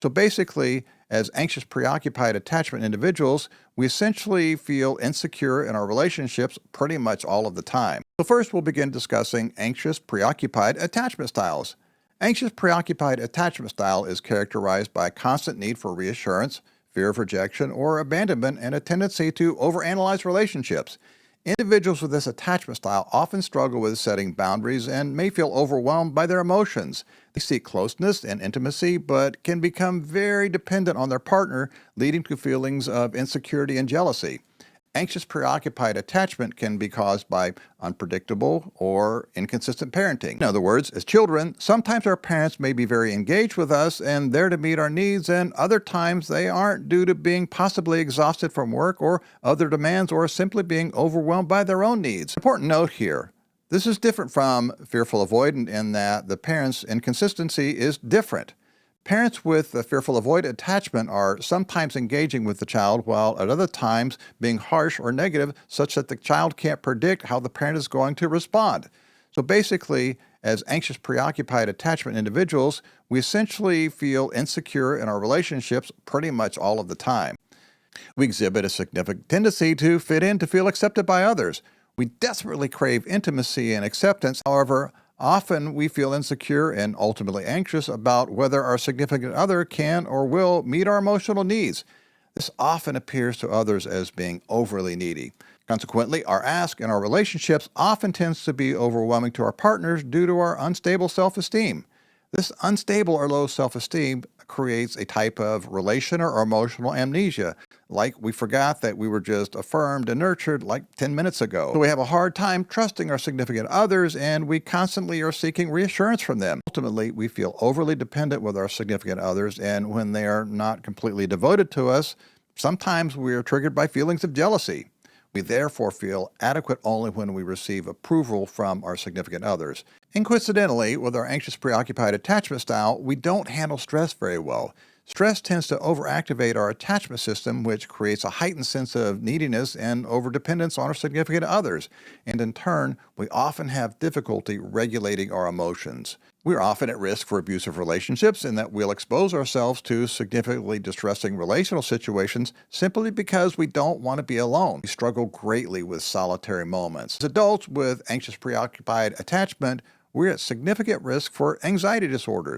So basically, as anxious, preoccupied attachment individuals, we essentially feel insecure in our relationships pretty much all of the time. So first, we'll begin discussing anxious, preoccupied attachment styles. Anxious, preoccupied attachment style is characterized by a constant need for reassurance, fear of rejection or abandonment, and a tendency to overanalyze relationships. Individuals with this attachment style often struggle with setting boundaries and may feel overwhelmed by their emotions. They seek closeness and intimacy, but can become very dependent on their partner, leading to feelings of insecurity and jealousy. Anxious, preoccupied attachment can be caused by unpredictable or inconsistent parenting. In other words, as children, sometimes our parents may be very engaged with us and there to meet our needs, and other times they aren't due to being possibly exhausted from work or other demands or simply being overwhelmed by their own needs. Important note here. This is different from fearful avoidant in that the parent's inconsistency is different. Parents with a fearful avoidant attachment are sometimes engaging with the child while at other times being harsh or negative such that the child can't predict how the parent is going to respond. So basically, as anxious, preoccupied attachment individuals, we essentially feel insecure in our relationships pretty much all of the time. We exhibit a significant tendency to fit in to feel accepted by others. We desperately crave intimacy and acceptance. However, often we feel insecure and ultimately anxious about whether our significant other can or will meet our emotional needs. This often appears to others as being overly needy. Consequently, our ask in our relationships often tends to be overwhelming to our partners due to our unstable self-esteem. This unstable or low self-esteem creates a type of relational or emotional amnesia, like we forgot that we were just affirmed and nurtured like 10 minutes ago. So we have a hard time trusting our significant others, and we constantly are seeking reassurance from them. Ultimately, we feel overly dependent with our significant others, and when they are not completely devoted to us, sometimes we are triggered by feelings of jealousy. We therefore feel adequate only when we receive approval from our significant others. And coincidentally, with our anxious, preoccupied attachment style, we don't handle stress very well. Stress tends to overactivate our attachment system, which creates a heightened sense of neediness and overdependence on our significant others. And in turn, we often have difficulty regulating our emotions. We're often at risk for abusive relationships in that we'll expose ourselves to significantly distressing relational situations simply because we don't want to be alone. We struggle greatly with solitary moments. As adults with anxious, preoccupied attachment, we're at significant risk for anxiety disorders.